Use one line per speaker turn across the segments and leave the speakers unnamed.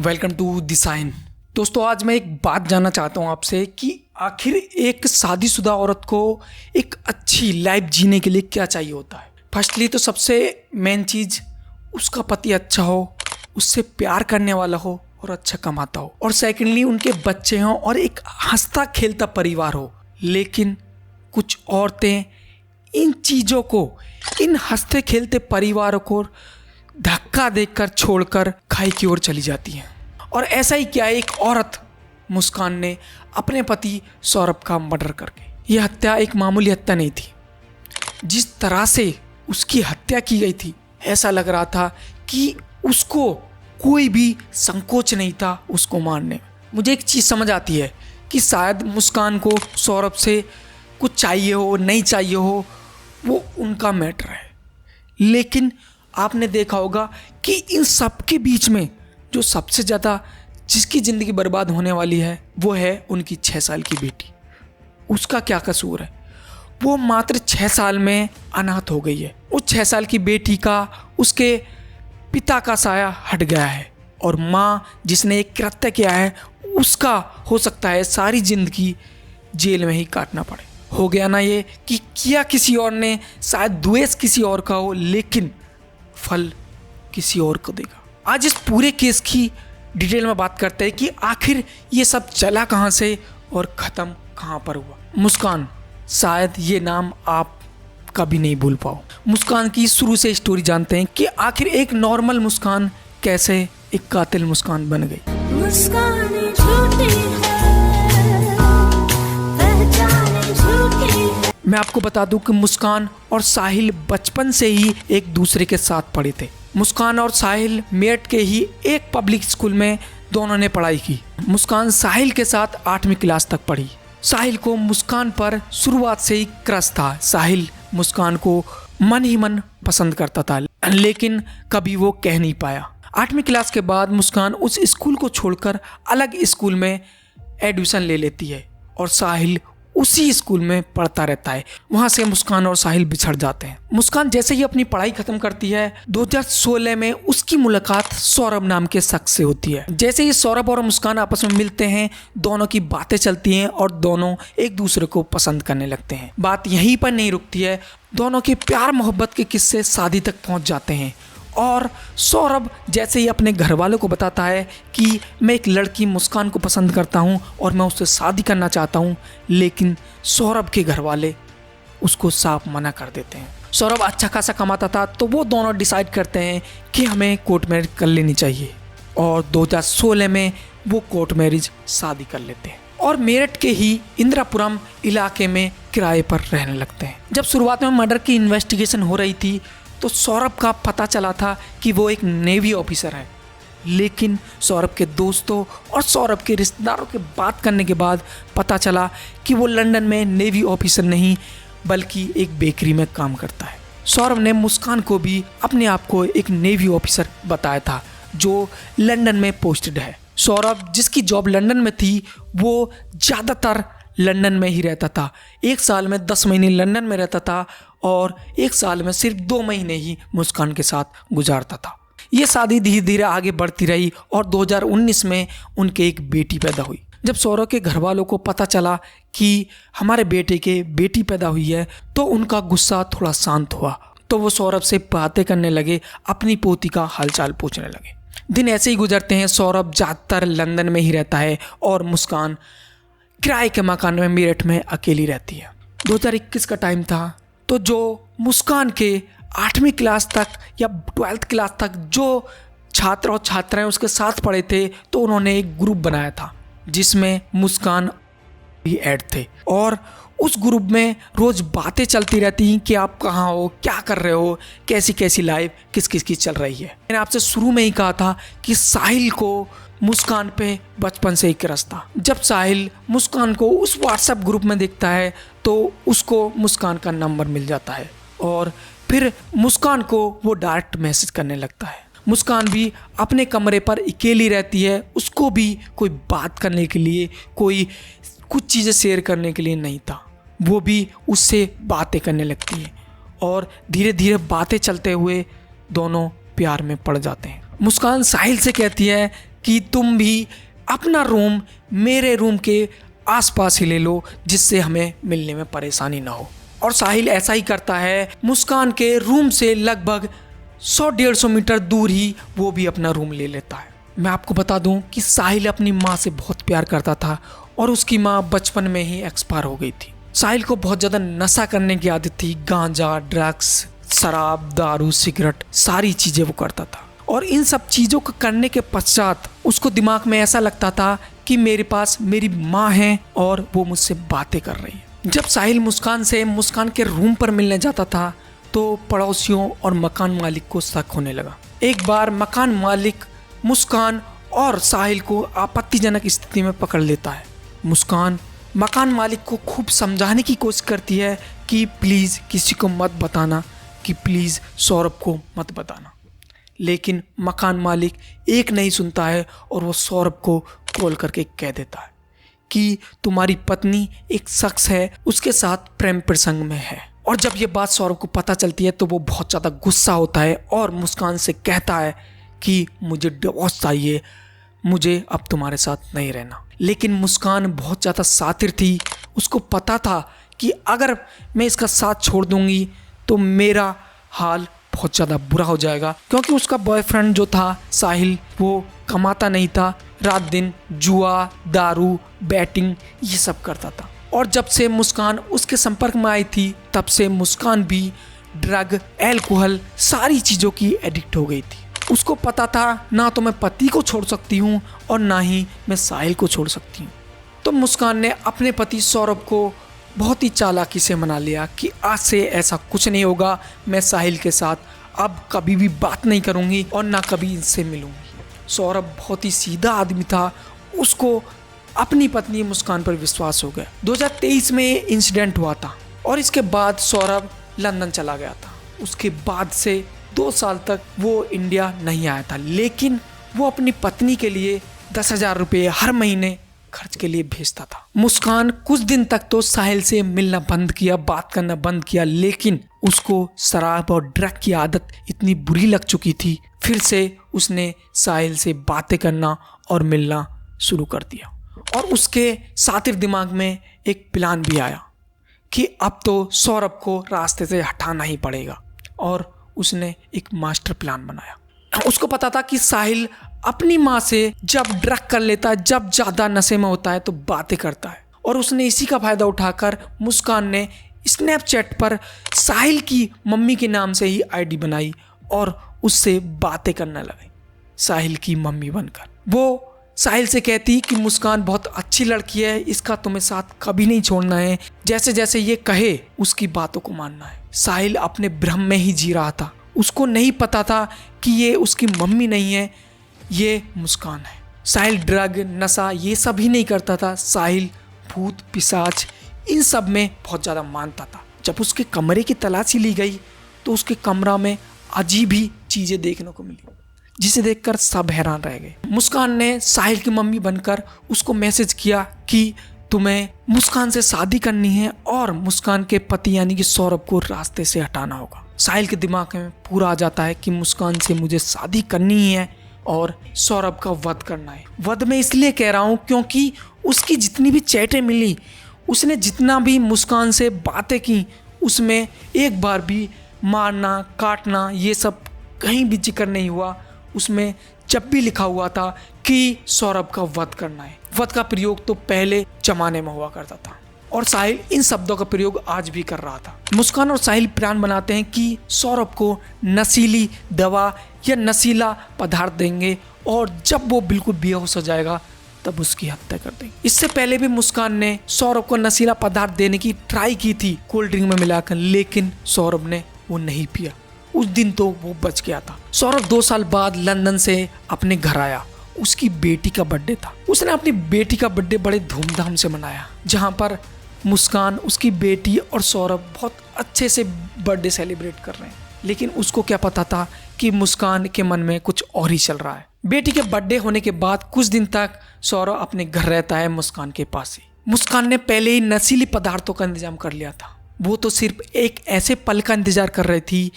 Welcome to the sign. दोस्तों, आज मैं एक बात जानना चाहता हूँ आपसे कि आखिर एक शादीशुदा औरत को एक अच्छी लाइफ जीने के लिए क्या चाहिए होता है। फर्स्टली तो सबसे मेन चीज़ उसका पति अच्छा हो, उससे प्यार करने वाला हो और अच्छा कमाता हो, और सेकेंडली उनके बच्चे हों और एक हंसता खेलता परिवार हो। लेकिन कुछ औरतें इन चीज़ों को, इन हंसते खेलते परिवारों को धक्का देकर छोड़कर खाई की ओर चली जाती हैं। और ऐसा ही क्या, एक औरत मुस्कान ने अपने पति सौरभ का मर्डर करके, यह हत्या एक मामूली हत्या नहीं थी। जिस तरह से उसकी हत्या की गई थी, ऐसा लग रहा था कि उसको कोई भी संकोच नहीं था उसको मारने में। मुझे एक चीज़ समझ आती है कि शायद मुस्कान को सौरभ से कुछ चाहिए हो, नहीं चाहिए हो, वो उनका मैटर है। लेकिन आपने देखा होगा कि इन सब के बीच में जो सबसे ज़्यादा जिसकी ज़िंदगी बर्बाद होने वाली है वो है उनकी 6 साल की बेटी। उसका क्या कसूर है? वो मात्र 6 साल में अनाथ हो गई है। उस 6 साल की बेटी का उसके पिता का साया हट गया है, और माँ जिसने एक कृत्य किया है उसका हो सकता है सारी ज़िंदगी जेल में ही काटना पड़े। हो गया ना ये कि किया किसी और ने, शायद द्वेष किसी और का हो, लेकिन फल किसी और को देगा। आज इस पूरे केस की डिटेल में बात करते हैं कि आखिर ये सब चला कहाँ से और ख़त्म कहाँ पर हुआ। मुस्कान, शायद ये नाम आप कभी नहीं भूल पाओ। मुस्कान की शुरू से स्टोरी जानते हैं कि आखिर एक नॉर्मल मुस्कान कैसे एक कातिल मुस्कान बन गई।
मुस्कान झूठी है, पहचान झूठी है।
मैं आपको बता दूं कि मुस्कान और साहिल बचपन से ही एक दूसरे के साथ पढ़े थे। मुस्कान और साहिल मेरठ के ही एक पब्लिक स्कूल में दोनों ने पढ़ाई की। मुस्कान साहिल के साथ 8वीं क्लास तक पढ़ी। साहिल को मुस्कान पर शुरुआत से ही क्रश था। साहिल मुस्कान को मन ही मन पसंद करता था, लेकिन कभी वो कह नहीं पाया। 8वीं क्लास के बाद मुस्कान उस स्कूल को छोड़कर अलग स्कूल में एडमिशन ले लेती है और साहिल उसी स्कूल में पढ़ता रहता है। वहाँ से मुस्कान और साहिल बिछड़ जाते हैं। मुस्कान जैसे ही अपनी पढ़ाई खत्म करती है, 2016 में उसकी मुलाकात सौरभ नाम के शख्स से होती है। जैसे ही सौरभ और मुस्कान आपस में मिलते हैं, दोनों की बातें चलती हैं और दोनों एक दूसरे को पसंद करने लगते हैं। बात यहीं पर नहीं रुकती है, दोनों के प्यार मोहब्बत के किस्से शादी तक पहुँच जाते हैं। और सौरभ जैसे ही अपने घर वालों को बताता है कि मैं एक लड़की मुस्कान को पसंद करता हूं और मैं उससे शादी करना चाहता हूं, लेकिन सौरभ के घर वाले उसको साफ मना कर देते हैं। सौरभ अच्छा खासा कमाता था, तो वो दोनों डिसाइड करते हैं कि हमें कोर्ट मैरिज कर लेनी चाहिए, और 2016 में वो कोर्ट मैरिज शादी कर लेते हैं और मेरठ के ही इंदिरापुरम इलाके में किराए पर रहने लगते हैं। जब शुरुआत में मर्डर की इन्वेस्टिगेशन हो रही थी, तो सौरभ का पता चला था कि वो एक नेवी ऑफिसर है। लेकिन सौरभ के दोस्तों और सौरभ के रिश्तेदारों के बात करने के बाद पता चला कि वो लंदन में नेवी ऑफिसर नहीं बल्कि एक बेकरी में काम करता है। सौरभ ने मुस्कान को भी अपने आप को एक नेवी ऑफिसर बताया था जो लंदन में पोस्टेड है। सौरभ जिसकी जॉब लंदन में थी, वो ज़्यादातर लंदन में ही रहता था। 1 साल में 10 महीने लंदन में रहता था और 1 साल में सिर्फ 2 महीने ही मुस्कान के साथ गुजारता था। ये शादी धीरे धीरे आगे बढ़ती रही और 2019 में उनके एक बेटी पैदा हुई। जब सौरभ के घर वालों को पता चला कि हमारे बेटे के बेटी पैदा हुई है, तो उनका गुस्सा थोड़ा शांत हुआ। तो वो सौरभ से बातें करने लगे, अपनी पोती का हालचाल पूछने लगे। दिन ऐसे ही गुजरते हैं। सौरभ ज़्यादातर लंदन में ही रहता है और मुस्कान किराए के मकान में मेरठ में अकेली रहती है। 2021 का टाइम था, तो जो मुस्कान के 8वीं क्लास तक या 12th क्लास तक जो छात्र और छात्राएं उसके साथ पढ़े थे, तो उन्होंने एक ग्रुप बनाया था जिसमें मुस्कान भी ऐड थे। और उस ग्रुप में रोज़ बातें चलती रहती कि आप कहाँ हो, क्या कर रहे हो, कैसी कैसी लाइफ किस किस की चल रही है। मैंने आपसे शुरू में ही कहा था कि साहिल को मुस्कान पे बचपन से ही क्रश था। जब साहिल मुस्कान को उस व्हाट्सएप ग्रुप में देखता है, तो उसको मुस्कान का नंबर मिल जाता है और फिर मुस्कान को वो डायरेक्ट मैसेज करने लगता है। मुस्कान भी अपने कमरे पर अकेली रहती है, उसको भी कोई बात करने के लिए, कोई कुछ चीज़ें शेयर करने के लिए नहीं था। वो भी उससे बातें करने लगती है और धीरे धीरे बातें चलते हुए दोनों प्यार में पड़ जाते हैं। मुस्कान साहिल से कहती है कि तुम भी अपना रूम मेरे रूम के आसपास ही ले लो, जिससे हमें मिलने में परेशानी ना हो। और साहिल ऐसा ही करता है। मुस्कान के रूम से लगभग 100-150 मीटर दूर ही वो भी अपना रूम ले लेता है। मैं आपको बता दूं कि साहिल अपनी माँ से बहुत प्यार करता था और उसकी माँ बचपन में ही एक्सपायर हो गई थी। साहिल को बहुत ज़्यादा नशा करने की आदत थी। गांजा, ड्रग्स, शराब, दारू, सिगरेट, सारी चीज़ें वो करता था। और इन सब चीज़ों को करने के पश्चात उसको दिमाग में ऐसा लगता था कि मेरे पास मेरी माँ है और वो मुझसे बातें कर रही है। जब साहिल मुस्कान के रूम पर मिलने जाता था तो पड़ोसियों और मकान मालिक को शक होने लगा। एक बार मकान मालिक मुस्कान और साहिल को आपत्तिजनक स्थिति में पकड़ लेता है। मुस्कान मकान मालिक को खूब समझाने की कोशिश करती है कि प्लीज़ किसी को मत बताना, कि प्लीज़ सौरभ को मत बताना। लेकिन मकान मालिक एक नहीं सुनता है और वो सौरभ को कॉल करके कह देता है कि तुम्हारी पत्नी एक शख्स है, उसके साथ प्रेम प्रसंग में है। और जब ये बात सौरभ को पता चलती है तो वो बहुत ज़्यादा गुस्सा होता है और मुस्कान से कहता है कि मुझे डिवोर्स चाहिए, मुझे अब तुम्हारे साथ नहीं रहना। लेकिन मुस्कान बहुत ज़्यादा शातिर थी। उसको पता था कि अगर मैं इसका साथ छोड़ दूंगी तो मेरा हाल बहुत ज़्यादा बुरा हो जाएगा, क्योंकि उसका बॉयफ्रेंड जो था साहिल, वो कमाता नहीं था, रात दिन जुआ, दारू, बैटिंग ये सब करता था। और जब से मुस्कान उसके संपर्क में आई थी तब से मुस्कान भी ड्रग, एल्कोहल, सारी चीज़ों की एडिक्ट हो गई थी। उसको पता था ना तो मैं पति को छोड़ सकती हूँ और ना ही मैं साहिल को छोड़ सकती हूँ। तो मुस्कान ने अपने पति सौरभ को बहुत ही चालाकी से मना लिया कि आज से ऐसा कुछ नहीं होगा, मैं साहिल के साथ अब कभी भी बात नहीं करूँगी और ना कभी इनसे मिलूँगी। सौरभ बहुत ही सीधा आदमी था, उसको अपनी पत्नी मुस्कान पर विश्वास हो गया। 2023 में ये इंसिडेंट हुआ था और इसके बाद सौरभ लंदन चला गया था। उसके बाद से 2 साल तक वो इंडिया नहीं आया था, लेकिन वो अपनी पत्नी के लिए 10,000 रुपये हर महीने खर्च के लिए भेजता था। मुस्कान कुछ दिन तक तो साहिल से मिलना बंद किया, बात करना बंद किया, लेकिन उसको शराब और ड्रग की आदत इतनी बुरी लग चुकी थी, फिर से उसने साहिल से बातें करना और मिलना शुरू कर दिया। और उसके शातिर दिमाग में एक प्लान भी आया कि अब तो सौरभ को रास्ते से हटाना ही पड़ेगा। और उसने एक मास्टर प्लान बनाया। उसको पता था कि साहिल अपनी माँ से जब ड्रग कर लेता है, जब ज़्यादा नशे में होता है तो बातें करता है। और उसने इसी का फ़ायदा उठाकर मुस्कान ने स्नैपचैट पर साहिल की मम्मी के नाम से ही आईडी बनाई और उससे बातें करने लगी साहिल की मम्मी बनकर। वो साहिल से कहती कि मुस्कान बहुत अच्छी लड़की है, इसका तुम्हें साथ कभी नहीं छोड़ना है, जैसे जैसे ये कहे उसकी बातों को मानना है। साहिल अपने भ्रम में ही जी रहा था। उसको नहीं पता था कि ये उसकी मम्मी नहीं है, ये मुस्कान है। साहिल ड्रग, नशा ये सब ही नहीं करता था। साहिल भूत, पिशाच इन सब में बहुत ज़्यादा मानता था। जब उसके कमरे की तलाशी ली गई तो उसके कमरा में अजीब ही चीज़ें देखने को मिली, जिसे देखकर सब हैरान रह गए। मुस्कान ने साहिल की मम्मी बनकर उसको मैसेज किया कि तुम्हें मुस्कान से शादी करनी है और मुस्कान के पति यानी कि सौरभ को रास्ते से हटाना होगा। साहिल के दिमाग में पूरा आ जाता है कि मुस्कान से मुझे शादी करनी ही है और सौरभ का वध करना है। वध मैं इसलिए कह रहा हूँ क्योंकि उसकी जितनी भी चैटें मिली, उसने जितना भी मुस्कान से बातें की, उसमें एक बार भी मारना, काटना ये सब कहीं भी जिक्र नहीं हुआ। उसमें जब भी लिखा हुआ था कि सौरभ का वध करना है। वध का प्रयोग तो पहले जमाने में हुआ करता था और साहिल इन शब्दों का प्रयोग आज भी कर रहा था। मुस्कान और साहिल प्लान बनाते हैं कि सौरभ को नशीली दवा या नशीला पदार्थ देंगे और जब वो बिल्कुल बेहोश हो जाएगा तब उसकी हत्या कर देंगे। इससे पहले भी मुस्कान ने सौरभ को नशीला पदार्थ देने की ट्राई की थी कोल्ड ड्रिंक में मिलाकर, लेकिन सौरभ ने वो नहीं पिया। उस दिन तो वो बच गया था। सौरभ 2 साल बाद लंदन से अपने घर आया। उसकी बेटी का बर्थडे था। उसने अपनी बेटी का बर्थडे बड़े धूमधाम से मनाया, जहाँ पर मुस्कान, उसकी बेटी और सौरभ बहुत अच्छे से बर्थडे सेलिब्रेट कर रहे हैं। लेकिन उसको क्या पता था कि मुस्कान के मन में कुछ और ही चल रहा है। बेटी के बर्थडे होने के बाद कुछ दिन तक सौरभ अपने घर रहता है मुस्कान के पास ही। मुस्कान ने पहले ही नशीली पदार्थों का इंतजाम कर लिया था। वो तो सिर्फ एक ऐसे पल का इंतजार कर रही थी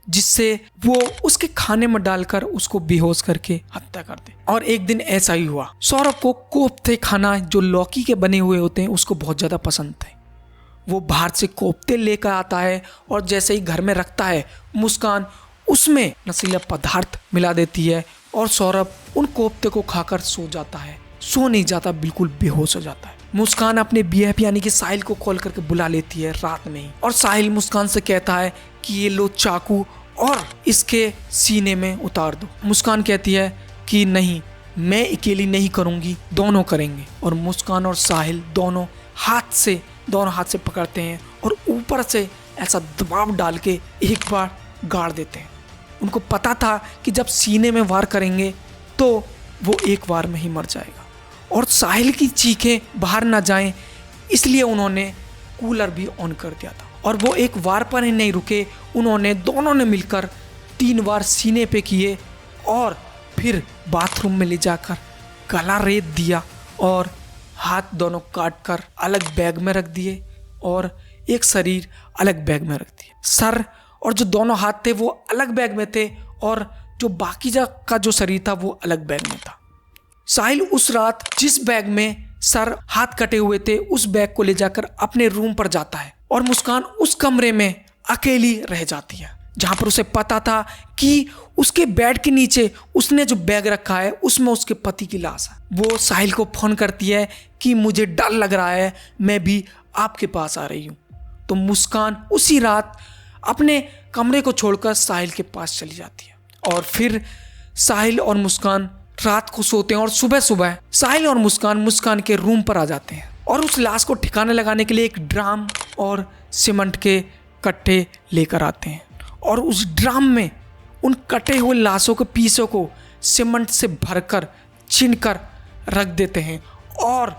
जिससे वो उसके खाने में डालकर उसको बेहोश करके हत्या कर दे। और एक दिन ऐसा ही हुआ। सौरभ को कोफ्ते खाना जो लौकी के बने हुए होते हैं उसको बहुत ज़्यादा पसंद थे। वो बाहर से कोफ्ते लेकर आता है और जैसे ही घर में रखता है मुस्कान उसमें नशीला पदार्थ मिला देती है और सौरभ उन कोफ्ते को खाकर सो जाता है। सो नहीं जाता, बिल्कुल बेहोश हो जाता है। मुस्कान अपने बीएफ यानी कि साहिल को कॉल करके बुला लेती है रात में ही और साहिल मुस्कान से कहता है कि ये लो चाकू और इसके सीने में उतार दो। मुस्कान कहती है कि नहीं, मैं अकेली नहीं करूँगी, दोनों करेंगे। और मुस्कान और साहिल दोनों हाथ से पकड़ते हैं और ऊपर से ऐसा दबाव डाल के एक बार गाड़ देते हैं। उनको पता था कि जब सीने में वार करेंगे तो वो एक बार में ही मर जाएगा और साहिल की चीखें बाहर ना जाएं, इसलिए उन्होंने कूलर भी ऑन कर दिया था। और वो एक वार पर ही नहीं रुके, उन्होंने दोनों ने मिलकर 3 बार सीने पे किए और फिर बाथरूम में ले जाकर गला रेत दिया और हाथ दोनों काट कर अलग बैग में रख दिए और एक शरीर अलग बैग में रख दिए। सर और जो दोनों हाथ थे वो अलग बैग में थे और जो बाकी का जो शरीर था वो अलग बैग में था। साहिल उस रात जिस बैग में सर हाथ कटे हुए थे उस बैग को ले जाकर अपने रूम पर जाता है और मुस्कान उस कमरे में अकेली रह जाती है, जहां पर उसे पता था कि उसके बेड के नीचे उसने जो बैग रखा है उसमें उसके पति की लाश है। वो साहिल को फोन करती है कि मुझे डर लग रहा है, मैं भी आपके पास आ रही हूँ। तो मुस्कान उसी रात अपने कमरे को छोड़कर साहिल के पास चली जाती है और फिर साहिल और मुस्कान रात को सोते हैं और सुबह सुबह साहिल और मुस्कान के रूम पर आ जाते हैं और उस लाश को ठिकाने लगाने के लिए एक ड्राम और सीमेंट के कट्टे लेकर आते हैं और उस ड्राम में उन कटे हुए लाशों के पीसों को सीमेंट से भरकर छीनकर रख देते हैं और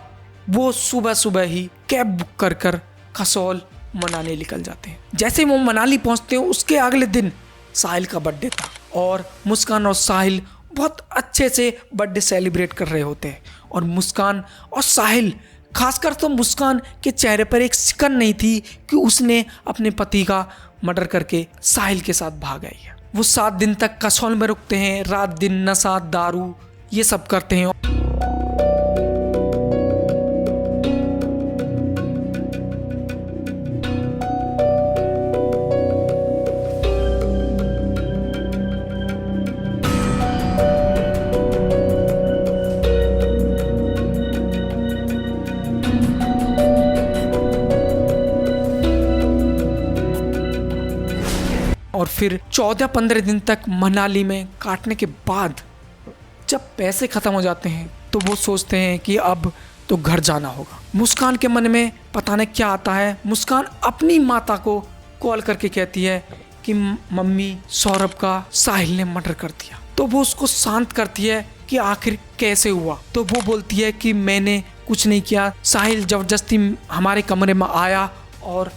वो सुबह सुबह ही कैब बुक कर कसौल मनाली निकल जाते हैं। जैसे वो मनाली पहुंचते हैं उसके अगले दिन साहिल का बर्थडे था और मुस्कान और साहिल बहुत अच्छे से बर्थडे सेलिब्रेट कर रहे होते हैं और मुस्कान और साहिल, खासकर तो मुस्कान के चेहरे पर एक सिकन नहीं थी कि उसने अपने पति का मर्डर करके साहिल के साथ भाग आई है। वो 7 दिन तक कसौल में रुकते हैं, रात दिन नशा दारू ये सब करते हैं। और फिर 14-15 दिन तक मनाली में काटने के बाद जब पैसे खत्म हो जाते हैं तो वो सोचते हैं कि अब तो घर जाना होगा। मुस्कान के मन में पता नहीं क्या आता है। मुस्कान अपनी माता को कॉल करके कहती है कि मम्मी, सौरभ का साहिल ने मर्डर कर दिया। तो वो उसको शांत करती है कि आखिर कैसे हुआ। तो वो बोलती है कि मैंने कुछ नहीं किया, साहिल जबरदस्ती हमारे कमरे में आया और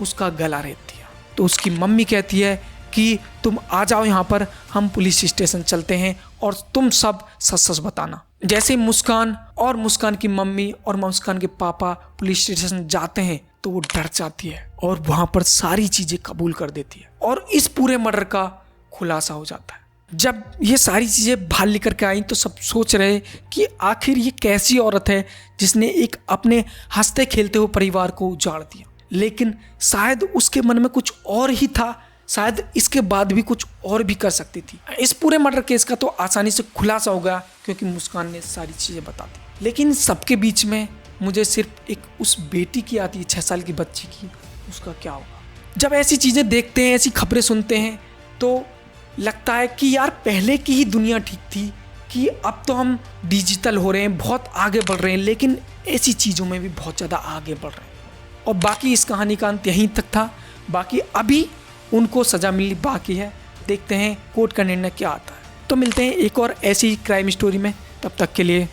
उसका गला रेत दिया। तो उसकी मम्मी कहती है कि तुम आ जाओ यहाँ पर, हम पुलिस स्टेशन चलते हैं और तुम सब सच सच बताना। जैसे ही मुस्कान की मम्मी और मुस्कान के पापा पुलिस स्टेशन जाते हैं तो वो डर जाती है और वहाँ पर सारी चीज़ें कबूल कर देती है और इस पूरे मर्डर का खुलासा हो जाता है। जब ये सारी चीज़ें बाहर लेकर के आई तो सब सोच रहे कि आखिर ये कैसी औरत है जिसने एक अपने हंसते खेलते हुए परिवार को उजाड़ दिया। लेकिन शायद उसके मन में कुछ और ही था, शायद इसके बाद भी कुछ और भी कर सकती थी। इस पूरे मर्डर केस का तो आसानी से खुलासा हो गया क्योंकि मुस्कान ने सारी चीज़ें बता दी। लेकिन सबके बीच में मुझे सिर्फ एक उस बेटी की आती है, 6 साल की बच्ची की, उसका क्या होगा। जब ऐसी चीज़ें देखते हैं, ऐसी खबरें सुनते हैं तो लगता है कि यार पहले की ही दुनिया ठीक थी, कि अब तो हम डिजिटल हो रहे हैं, बहुत आगे बढ़ रहे हैं, लेकिन ऐसी चीज़ों में भी बहुत ज़्यादा आगे बढ़ रहे हैं। और बाकी इस कहानी का अंत यहीं तक था। बाकी अभी उनको सज़ा मिलनी बाकी है, देखते हैं कोर्ट का निर्णय क्या आता है। तो मिलते हैं एक और ऐसी क्राइम स्टोरी में, तब तक के लिए